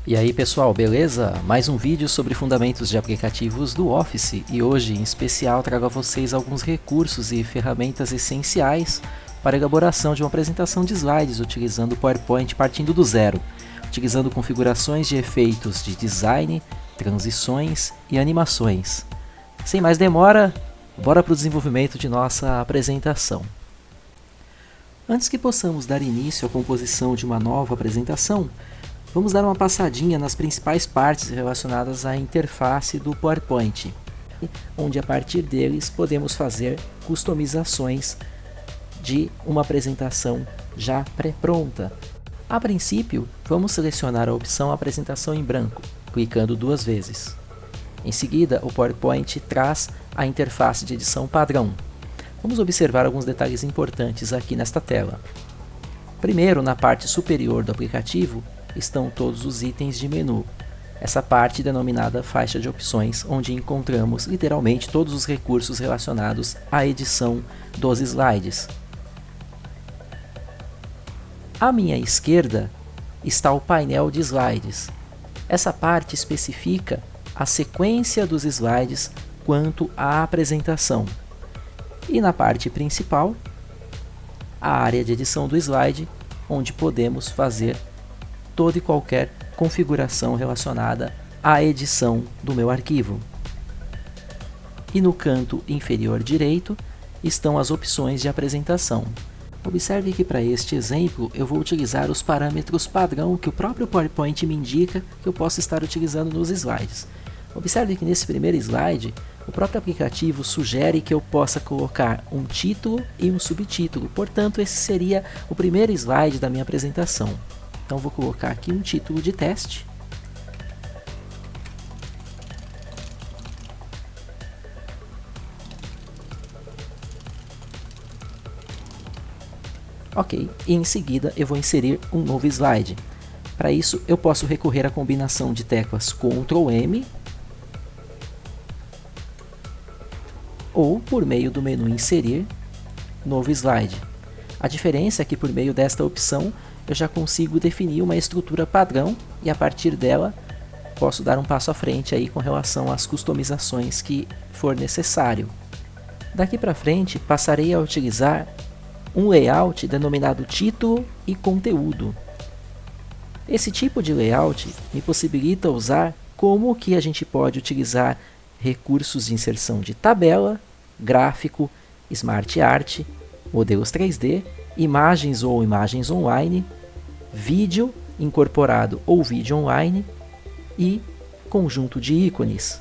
E aí pessoal, beleza? Mais um vídeo sobre fundamentos de aplicativos do Office e hoje em especial trago a vocês alguns recursos e ferramentas essenciais para a elaboração de uma apresentação de slides utilizando o PowerPoint partindo do zero, utilizando configurações de efeitos de design, transições e animações. Sem mais demora, bora para o desenvolvimento de nossa apresentação. Antes que possamos dar início à composição de uma nova apresentação, vamos dar uma passadinha nas principais partes relacionadas à interface do PowerPoint, onde a partir deles podemos fazer customizações de uma apresentação já pré-pronta. A princípio, vamos selecionar a opção Apresentação em branco, clicando duas vezes. Em seguida, o PowerPoint traz a interface de edição padrão. Vamos observar alguns detalhes importantes aqui nesta tela. Primeiro, na parte superior do aplicativo, estão todos os itens de menu. Essa parte denominada faixa de opções, onde encontramos literalmente todos os recursos relacionados à edição dos slides. À minha esquerda está o painel de slides. Essa parte especifica a sequência dos slides quanto à apresentação. E na parte principal, a área de edição do slide, onde podemos fazer toda e qualquer configuração relacionada à edição do meu arquivo. E no canto inferior direito estão as opções de apresentação. Observe que para este exemplo eu vou utilizar os parâmetros padrão que o próprio PowerPoint me indica que eu posso estar utilizando nos slides. Observe que nesse primeiro slide o próprio aplicativo sugere que eu possa colocar um título e um subtítulo, portanto esse seria o primeiro slide da minha apresentação. Então vou colocar aqui um título de teste. Ok, e em seguida eu vou inserir um novo slide. Para isso eu posso recorrer à combinação de teclas Ctrl M ou por meio do menu Inserir, Novo Slide. A diferença é que por meio desta opção eu já consigo definir uma estrutura padrão e a partir dela posso dar um passo à frente aí com relação às customizações que for necessário. Daqui para frente passarei a utilizar um layout denominado título e conteúdo. Esse tipo de layout me possibilita usar como que a gente pode utilizar recursos de inserção de tabela, gráfico, smart art, modelos 3D, imagens ou imagens online, vídeo incorporado ou vídeo online e conjunto de ícones.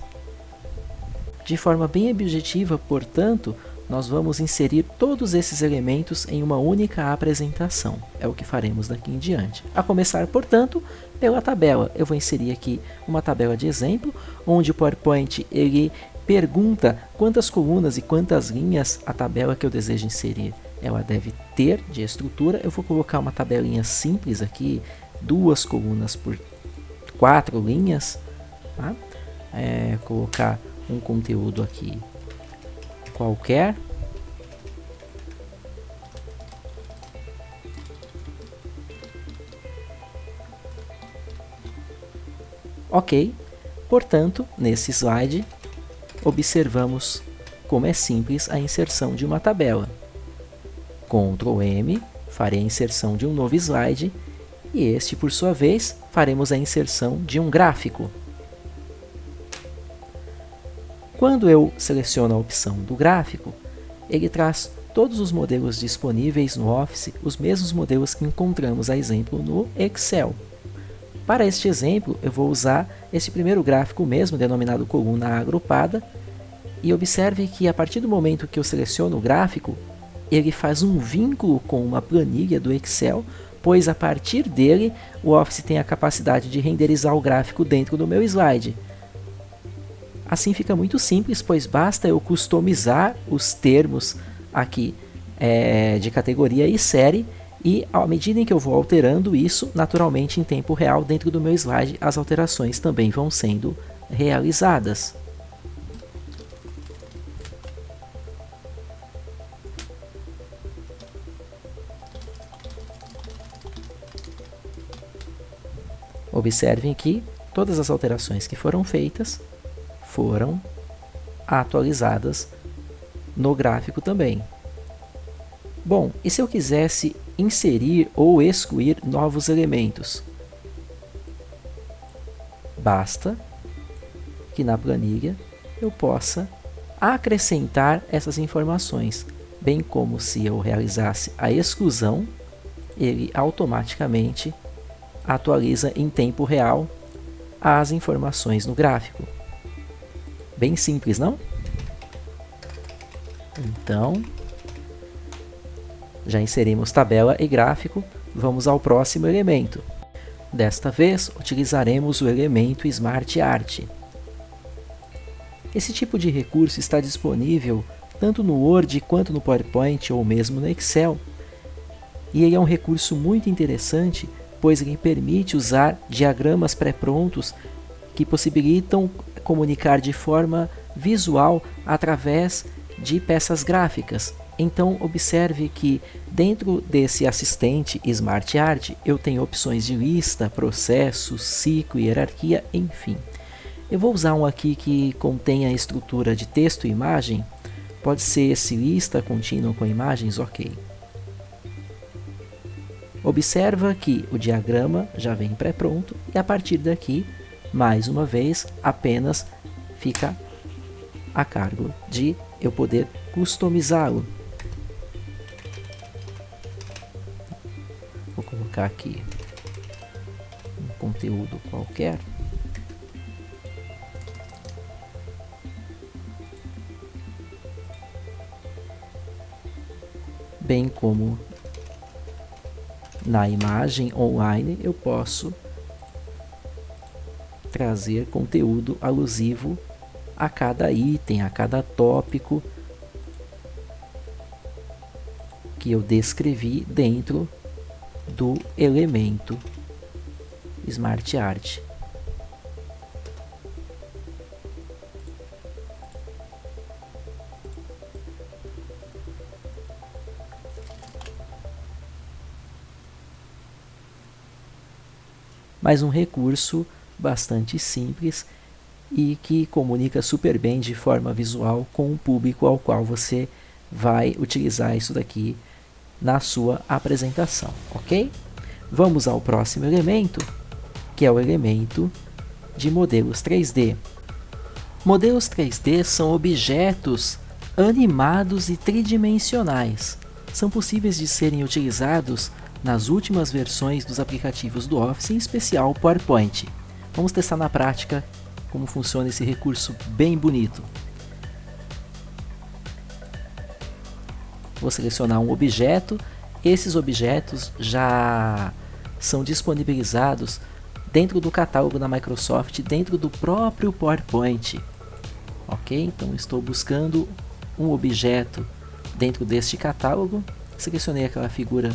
De forma bem objetiva, portanto, nós vamos inserir todos esses elementos em uma única apresentação. É o que faremos daqui em diante. A começar, portanto, pela tabela. Eu vou inserir aqui uma tabela de exemplo, onde o PowerPoint ele pergunta quantas colunas e quantas linhas a tabela que eu desejo inserir ela deve ter de estrutura. Eu vou colocar uma tabelinha simples aqui, 2 colunas por 4 linhas, tá? Colocar um conteúdo aqui qualquer. Ok, portanto, nesse slide, observamos como é simples a inserção de uma tabela. Ctrl M, farei a inserção de um novo slide, e este, por sua vez, faremos a inserção de um gráfico. Quando eu seleciono a opção do gráfico, ele traz todos os modelos disponíveis no Office, os mesmos modelos que encontramos, a exemplo, no Excel. Para este exemplo, eu vou usar este primeiro gráfico mesmo, denominado coluna agrupada, e observe que a partir do momento que eu seleciono o gráfico, ele faz um vínculo com uma planilha do Excel, pois a partir dele o Office tem a capacidade de renderizar o gráfico dentro do meu slide. Assim fica muito simples, pois basta eu customizar os termos aqui de categoria e série, e à medida em que eu vou alterando isso, naturalmente em tempo real dentro do meu slide, as alterações também vão sendo realizadas. Observem que todas as alterações que foram feitas foram atualizadas no gráfico também. Bom, e se eu quisesse inserir ou excluir novos elementos? Basta que na planilha eu possa acrescentar essas informações, bem como se eu realizasse a exclusão, ele automaticamente atualiza em tempo real as informações no gráfico. Bem simples, não? Então, já inserimos tabela e gráfico, vamos ao próximo elemento. Desta vez, utilizaremos o elemento Smart Art. Esse tipo de recurso está disponível tanto no Word quanto no PowerPoint ou mesmo no Excel. E ele é um recurso muito interessante, pois ele permite usar diagramas pré-prontos que possibilitam comunicar de forma visual através de peças gráficas. Então observe que dentro desse assistente Smart Art eu tenho opções de lista, processo, ciclo, hierarquia, enfim. Eu vou usar um aqui que contém a estrutura de texto e imagem. Pode ser esse lista contínua com imagens, ok. Observa que o diagrama já vem pré-pronto e a partir daqui, mais uma vez, apenas fica a cargo de eu poder customizá-lo. Vou colocar aqui um conteúdo qualquer. Bem como na imagem online eu posso trazer conteúdo alusivo a cada item, a cada tópico que eu descrevi dentro do elemento Smart Art. Mais um recurso bastante simples e que comunica super bem de forma visual com o público ao qual você vai utilizar isso daqui na sua apresentação, ok? Vamos ao próximo elemento, que é o elemento de modelos 3D. Modelos 3D são objetos animados e tridimensionais. São possíveis de serem utilizados nas últimas versões dos aplicativos do Office, em especial o PowerPoint. Vamos testar na prática como funciona esse recurso bem bonito. Vou selecionar um objeto. Esses objetos já são disponibilizados dentro do catálogo da Microsoft, dentro do próprio PowerPoint. Ok? Então estou buscando um objeto dentro deste catálogo. Selecionei aquela figura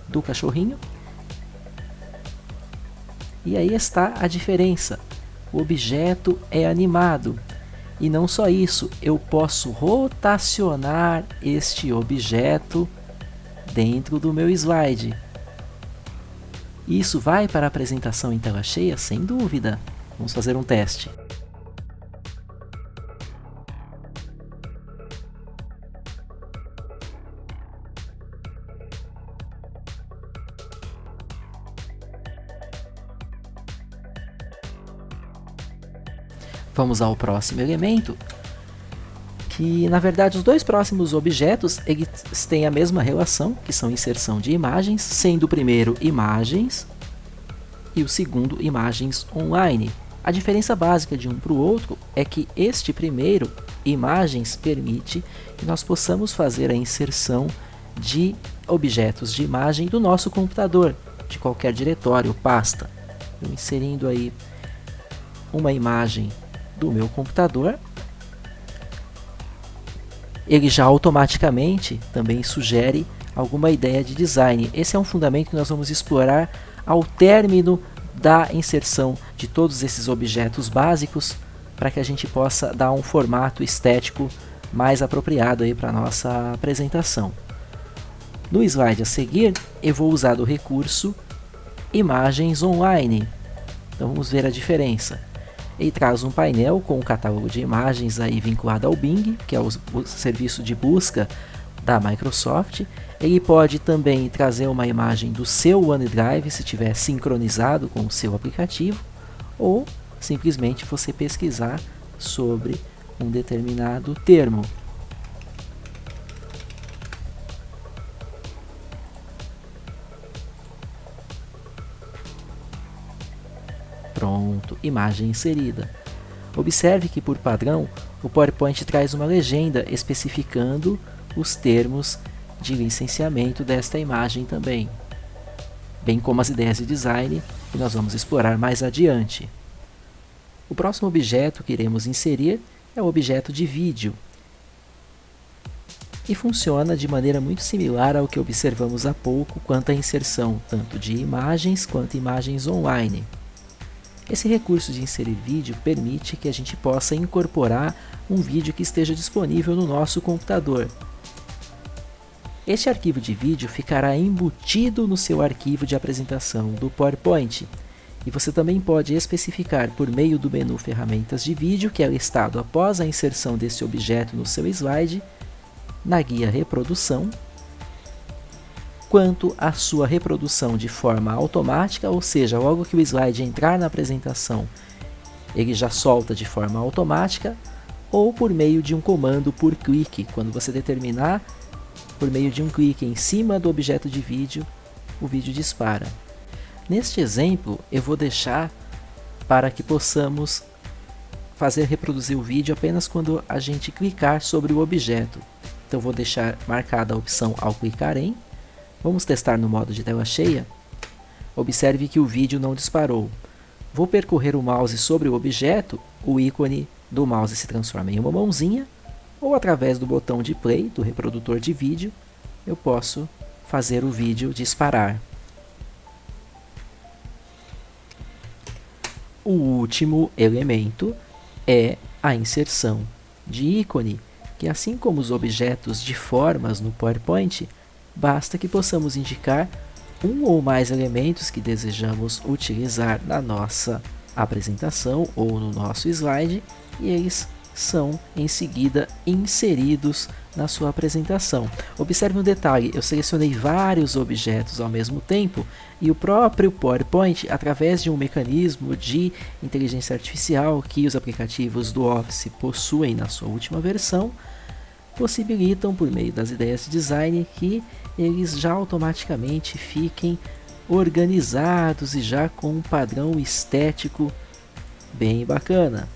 do cachorrinho. E aí está a diferença. O objeto é animado. E não só isso, eu posso rotacionar este objeto dentro do meu slide. Isso vai para a apresentação em tela cheia? Sem dúvida. Vamos fazer um teste. Vamos ao próximo elemento, que na verdade os dois próximos objetos eles têm a mesma relação, que são inserção de imagens, sendo o primeiro imagens e o segundo imagens online. A diferença básica de um para o outro é que este primeiro, imagens, permite que nós possamos fazer a inserção de objetos de imagem do nosso computador, de qualquer diretório ou pasta. Eu inserindo aí uma imagem do meu computador, ele já automaticamente também sugere alguma ideia de design. Esse é um fundamento que nós vamos explorar ao término da inserção de todos esses objetos básicos, para que a gente possa dar um formato estético mais apropriado aí para a nossa apresentação. No slide a seguir, eu vou usar o recurso Imagens Online. Então vamos ver a diferença. Ele traz um painel com um catálogo de imagens aí vinculado ao Bing, que é o serviço de busca da Microsoft. Ele pode também trazer uma imagem do seu OneDrive se estiver sincronizado com o seu aplicativo, ou simplesmente você pesquisar sobre um determinado termo. Pronto, imagem inserida. Observe que, por padrão, o PowerPoint traz uma legenda especificando os termos de licenciamento desta imagem também, bem como as ideias de design que nós vamos explorar mais adiante. O próximo objeto que iremos inserir é o objeto de vídeo, e funciona de maneira muito similar ao que observamos há pouco quanto à inserção tanto de imagens quanto imagens online. Esse recurso de inserir vídeo permite que a gente possa incorporar um vídeo que esteja disponível no nosso computador. Este arquivo de vídeo ficará embutido no seu arquivo de apresentação do PowerPoint, e você também pode especificar por meio do menu Ferramentas de Vídeo, que é listado após a inserção desse objeto no seu slide, na guia Reprodução, quanto à sua reprodução de forma automática, ou seja, logo que o slide entrar na apresentação, ele já solta de forma automática, ou por meio de um comando por clique, quando você determinar por meio de um clique em cima do objeto de vídeo, o vídeo dispara. Neste exemplo, eu vou deixar para que possamos fazer reproduzir o vídeo apenas quando a gente clicar sobre o objeto. Então vou deixar marcada a opção ao clicar em. Vamos testar no modo de tela cheia. Observe que o vídeo não disparou. Vou percorrer o mouse sobre o objeto, o ícone do mouse se transforma em uma mãozinha, ou através do botão de play do reprodutor de vídeo, eu posso fazer o vídeo disparar. O último elemento é a inserção de ícone, que assim como os objetos de formas no PowerPoint, basta que possamos indicar um ou mais elementos que desejamos utilizar na nossa apresentação ou no nosso slide, e eles são em seguida inseridos na sua apresentação. Observe um detalhe, eu selecionei vários objetos ao mesmo tempo e o próprio PowerPoint, através de um mecanismo de inteligência artificial que os aplicativos do Office possuem na sua última versão, possibilitam, por meio das ideias de design, que eles já automaticamente fiquem organizados e já com um padrão estético bem bacana.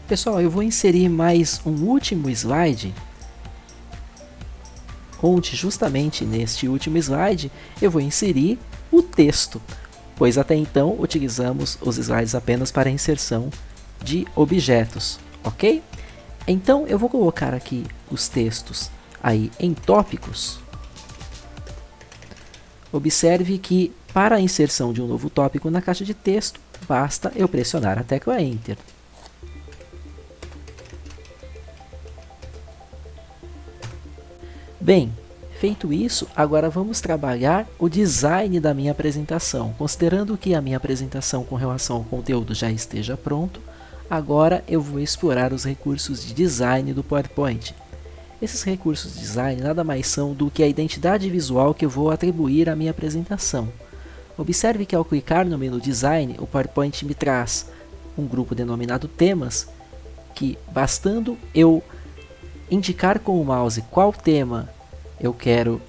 Pessoal, eu vou inserir mais um último slide, onde justamente neste último slide eu vou inserir o texto, pois até então utilizamos os slides apenas para a inserção de objetos, ok? Então eu vou colocar aqui os textos aí em tópicos. Observe que para a inserção de um novo tópico na caixa de texto, basta eu pressionar a tecla Enter. Bem, feito isso, agora vamos trabalhar o design da minha apresentação. Considerando que a minha apresentação com relação ao conteúdo já esteja pronto, agora eu vou explorar os recursos de design do PowerPoint. Esses recursos de design nada mais são do que a identidade visual que eu vou atribuir à minha apresentação. Observe que ao clicar no menu Design, o PowerPoint me traz um grupo denominado Temas, que bastando eu indicar com o mouse qual tema eu quero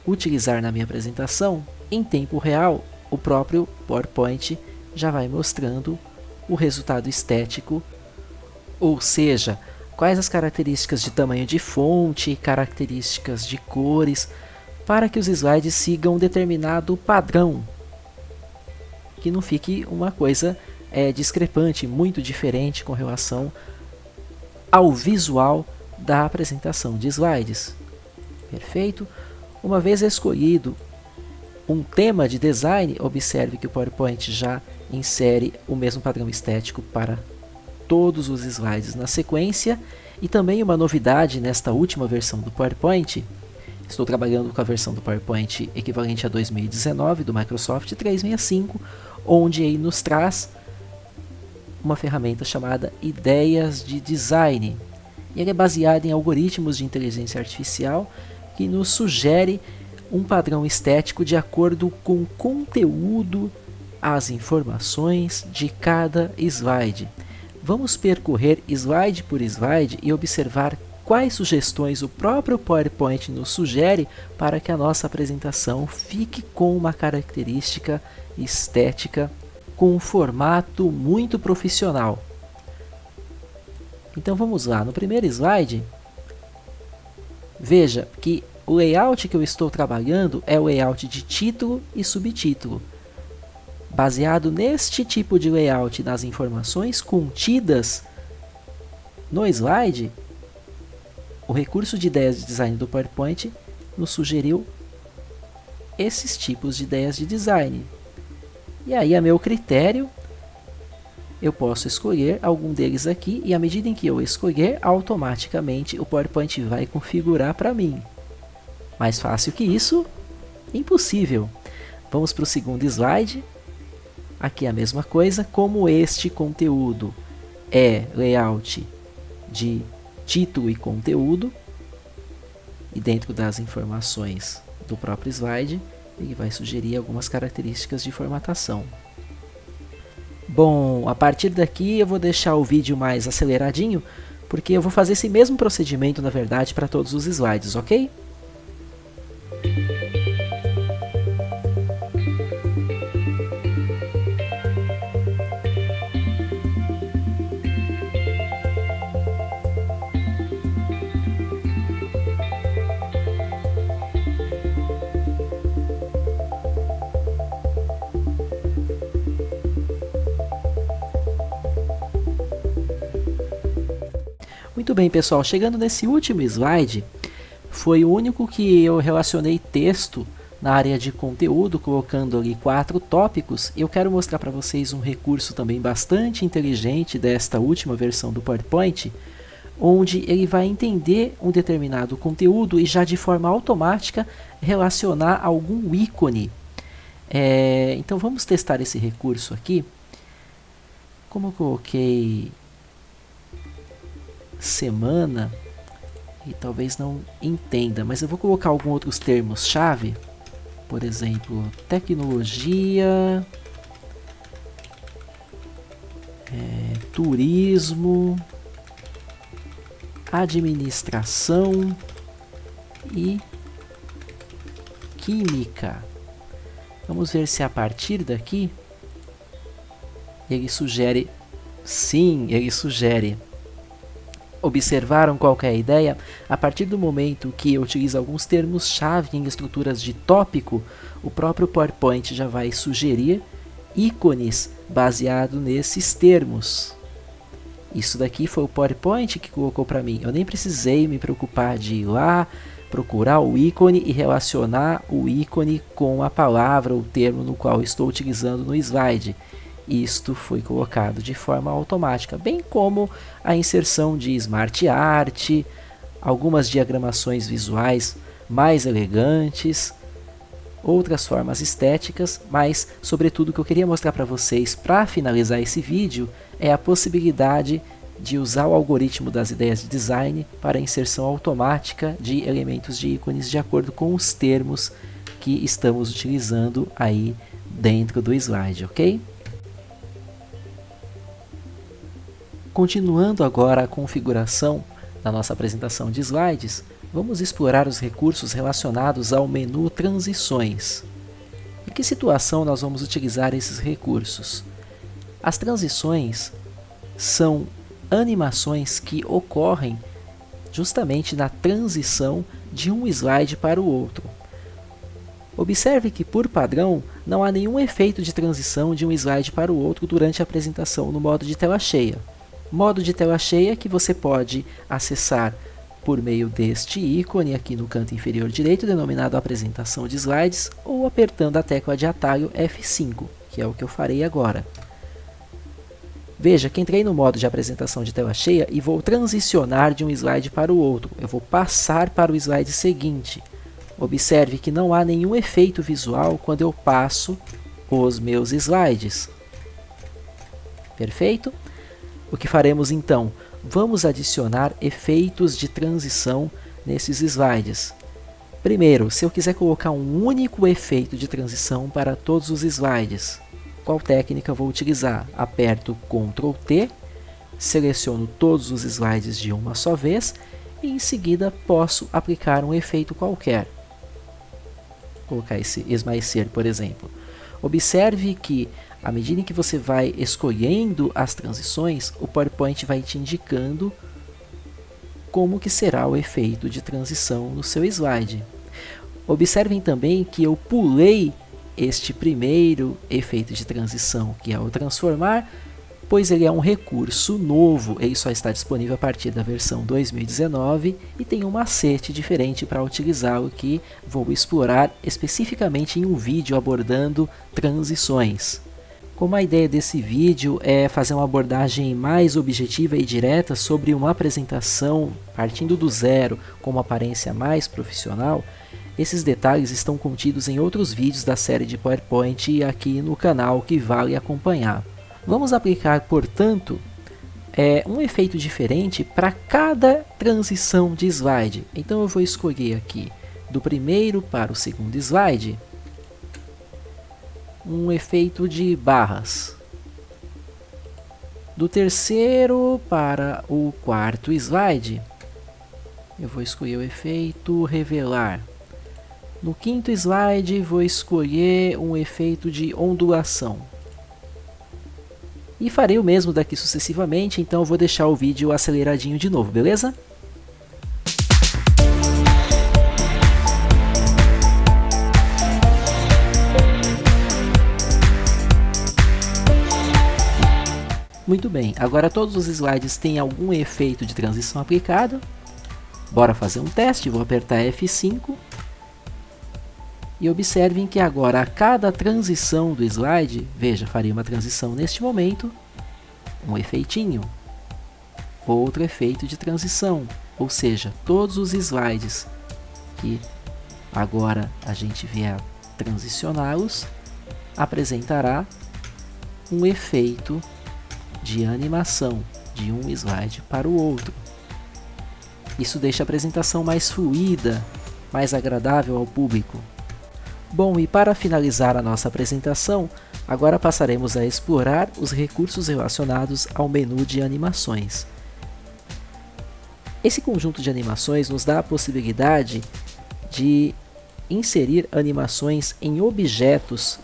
utilizar na minha apresentação, em tempo real o próprio PowerPoint já vai mostrando o resultado estético, ou seja, quais as características de tamanho de fonte, características de cores, para que os slides sigam um determinado padrão, que não fique uma coisa discrepante, muito diferente com relação ao visual da apresentação de slides. Perfeito? Uma vez escolhido um tema de design, observe que o PowerPoint já insere o mesmo padrão estético para todos os slides na sequência. E também uma novidade nesta última versão do PowerPoint, estou trabalhando com a versão do PowerPoint equivalente a 2019 do Microsoft 365, onde ele nos traz uma ferramenta chamada Ideias de Design. Ele é baseado em algoritmos de inteligência artificial que nos sugere um padrão estético de acordo com o conteúdo, as informações de cada slide. Vamos percorrer slide por slide e observar quais sugestões o próprio PowerPoint nos sugere para que a nossa apresentação fique com uma característica estética, com um formato muito profissional. Então vamos lá, no primeiro slide, veja que o layout que eu estou trabalhando é o layout de título e subtítulo. Baseado neste tipo de layout nas informações contidas no slide, o recurso de ideias de design do PowerPoint nos sugeriu esses tipos de ideias de design. E aí, a meu critério, eu posso escolher algum deles aqui e à medida em que eu escolher, automaticamente o PowerPoint vai configurar para mim. Mais fácil que isso? Impossível. Vamos para o segundo slide. Aqui a mesma coisa, como este conteúdo é layout de título e conteúdo, e dentro das informações do próprio slide, ele vai sugerir algumas características de formatação. Bom, a partir daqui eu vou deixar o vídeo mais aceleradinho, porque eu vou fazer esse mesmo procedimento, na verdade, para todos os slides, ok? Muito bem, pessoal, chegando nesse último slide, foi o único que eu relacionei texto na área de conteúdo, colocando ali 4 tópicos. Eu quero mostrar para vocês um recurso também bastante inteligente desta última versão do PowerPoint, onde ele vai entender um determinado conteúdo e já de forma automática relacionar algum ícone. Então vamos testar esse recurso aqui. Como eu coloquei semana, e talvez não entenda, mas eu vou colocar alguns outros termos-chave, por exemplo, tecnologia, turismo, administração e química. Vamos ver se a partir daqui ele sugere. Sim, ele sugere. Observaram qual que é a ideia? A partir do momento que eu utilizo alguns termos-chave em estruturas de tópico, o próprio PowerPoint já vai sugerir ícones baseado nesses termos. Isso daqui foi o PowerPoint que colocou para mim. Eu nem precisei me preocupar de ir lá, procurar o ícone e relacionar o ícone com a palavra ou termo no qual estou utilizando no slide. Isto foi colocado de forma automática, bem como a inserção de Smart Art, algumas diagramações visuais mais elegantes, outras formas estéticas, mas sobretudo o que eu queria mostrar para vocês para finalizar esse vídeo é a possibilidade de usar o algoritmo das ideias de design para a inserção automática de elementos de ícones de acordo com os termos que estamos utilizando aí dentro do slide, ok? Continuando agora a configuração da nossa apresentação de slides, vamos explorar os recursos relacionados ao menu Transições. Em que situação nós vamos utilizar esses recursos? As transições são animações que ocorrem justamente na transição de um slide para o outro. Observe que, por padrão, não há nenhum efeito de transição de um slide para o outro durante a apresentação no modo de tela cheia. Modo de tela cheia que você pode acessar por meio deste ícone aqui no canto inferior direito, denominado apresentação de slides, ou apertando a tecla de atalho F5, que é o que eu farei agora. Veja que entrei no modo de apresentação de tela cheia e vou transicionar de um slide para o outro. Eu vou passar para o slide seguinte. Observe que não há nenhum efeito visual quando eu passo os meus slides. Perfeito? O que faremos então? Vamos adicionar efeitos de transição nesses slides. Primeiro, se eu quiser colocar um único efeito de transição para todos os slides, qual técnica vou utilizar? Aperto Ctrl T, seleciono todos os slides de uma só vez e em seguida posso aplicar um efeito qualquer. Vou colocar esse esmaecer, por exemplo. Observe que, à medida que você vai escolhendo as transições, o PowerPoint vai te indicando como que será o efeito de transição no seu slide. Observem também que eu pulei este primeiro efeito de transição, que é o transformar, pois ele é um recurso novo, ele só está disponível a partir da versão 2019 e tem um macete diferente para utilizá-lo que vou explorar especificamente em um vídeo abordando transições. Como a ideia desse vídeo é fazer uma abordagem mais objetiva e direta sobre uma apresentação partindo do zero com uma aparência mais profissional, esses detalhes estão contidos em outros vídeos da série de PowerPoint aqui no canal que vale acompanhar. Vamos aplicar, portanto, um efeito diferente para cada transição de slide. Então eu vou escolher aqui do primeiro para o segundo slide um efeito de barras. Do terceiro para o quarto slide, eu vou escolher o efeito revelar. No quinto slide, vou escolher um efeito de ondulação. E farei o mesmo daqui sucessivamente, então eu vou deixar o vídeo aceleradinho de novo, beleza? Muito bem, agora todos os slides têm algum efeito de transição aplicado. Bora fazer um teste, vou apertar F5. E observem que agora a cada transição do slide, veja, faria uma transição neste momento, um efeitinho, outro efeito de transição, ou seja, todos os slides que agora a gente vier transicioná-los, apresentará um efeito de animação de um slide para o outro. Isso deixa a apresentação mais fluida, mais agradável ao público. Bom, e para finalizar a nossa apresentação, agora passaremos a explorar os recursos relacionados ao menu de animações. Esse conjunto de animações nos dá a possibilidade de inserir animações em objetos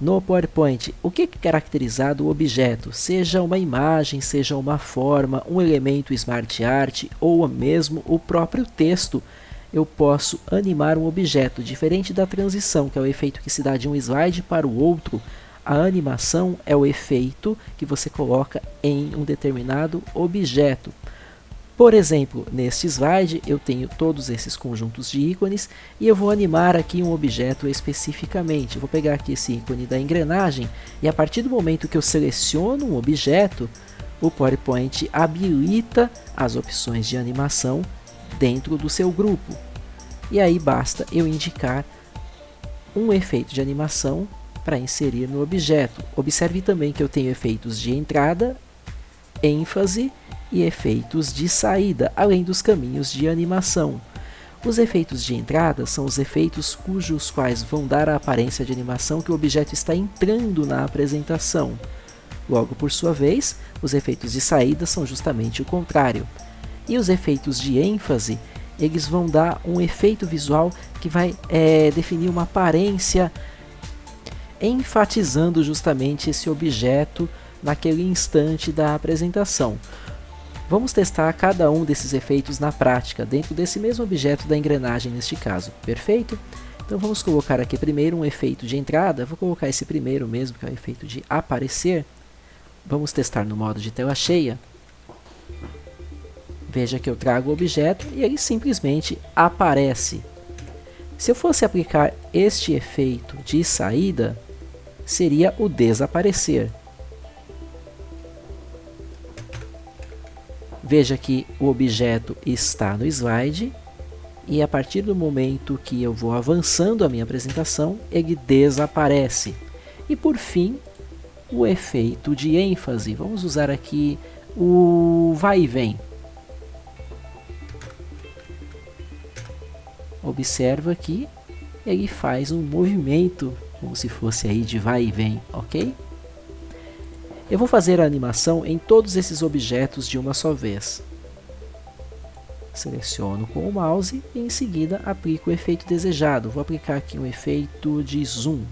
no PowerPoint. O que é caracterizado o objeto? Seja uma imagem, seja uma forma, um elemento Smart Art ou mesmo o próprio texto. Eu posso animar um objeto, diferente da transição, que é o efeito que se dá de um slide para o outro. A animação é o efeito que você coloca em um determinado objeto. Por exemplo, neste slide eu tenho todos esses conjuntos de ícones e eu vou animar aqui um objeto especificamente. Eu vou pegar aqui esse ícone da engrenagem e a partir do momento que eu seleciono um objeto, o PowerPoint habilita as opções de animação dentro do seu grupo. E aí basta eu indicar um efeito de animação para inserir no objeto. Observe também que eu tenho efeitos de entrada, ênfase e efeitos de saída, além dos caminhos de animação. Os efeitos de entrada são os efeitos cujos quais vão dar a aparência de animação que o objeto está entrando na apresentação. Logo, por sua vez, os efeitos de saída são justamente o contrário. E os efeitos de ênfase, eles vão dar um efeito visual que vai definir uma aparência enfatizando justamente esse objeto naquele instante da apresentação. Vamos testar cada um desses efeitos na prática, dentro desse mesmo objeto da engrenagem neste caso, perfeito? Então vamos colocar aqui primeiro um efeito de entrada, vou colocar esse primeiro mesmo, que é o efeito de aparecer. Vamos testar no modo de tela cheia. Veja que eu trago o objeto e ele simplesmente aparece. Se eu fosse aplicar este efeito de saída, seria o desaparecer. Veja que o objeto está no slide e a partir do momento que eu vou avançando a minha apresentação, ele desaparece. E por fim, o efeito de ênfase. Vamos usar aqui o vai e vem. Observa que ele faz um movimento como se fosse aí de vai e vem, ok? Eu vou fazer a animação em todos esses objetos de uma só vez. Seleciono com o mouse e em seguida aplico o efeito desejado. Vou aplicar aqui um efeito de zoom.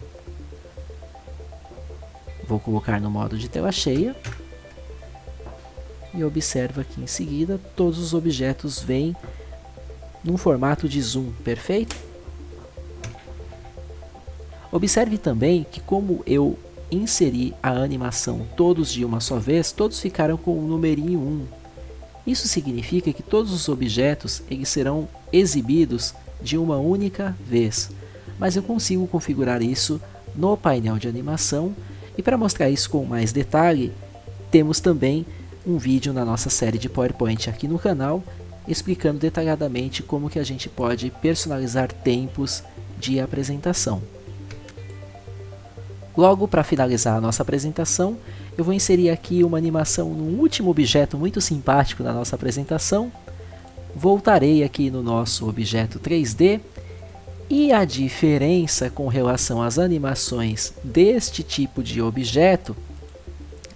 Vou colocar no modo de tela cheia. E observa que em seguida todos os objetos vêm num formato de zoom, perfeito? Observe também que como eu inseri a animação todos de uma só vez, todos ficaram com o numerinho 1. Isso significa que todos os objetos eles serão exibidos de uma única vez, mas eu consigo configurar isso no painel de animação e para mostrar isso com mais detalhe, temos também um vídeo na nossa série de PowerPoint aqui no canal explicando detalhadamente como que a gente pode personalizar tempos de apresentação. Logo, para finalizar a nossa apresentação, eu vou inserir aqui uma animação num último objeto muito simpático da nossa apresentação. Voltarei aqui no nosso objeto 3D e a diferença com relação às animações deste tipo de objeto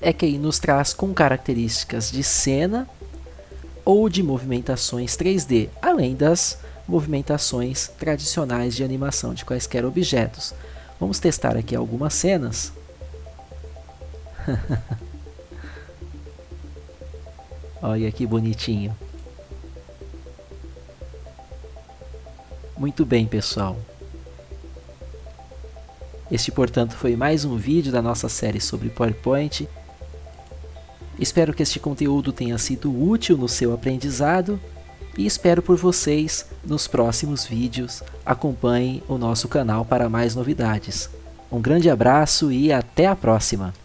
é que ele nos traz com características de cena ou de movimentações 3D, além das movimentações tradicionais de animação de quaisquer objetos. Vamos testar aqui algumas cenas. Olha que bonitinho. Muito bem, pessoal. Este, portanto, foi mais um vídeo da nossa série sobre PowerPoint. Espero que este conteúdo tenha sido útil no seu aprendizado e espero por vocês nos próximos vídeos. Acompanhem o nosso canal para mais novidades. Um grande abraço e até a próxima!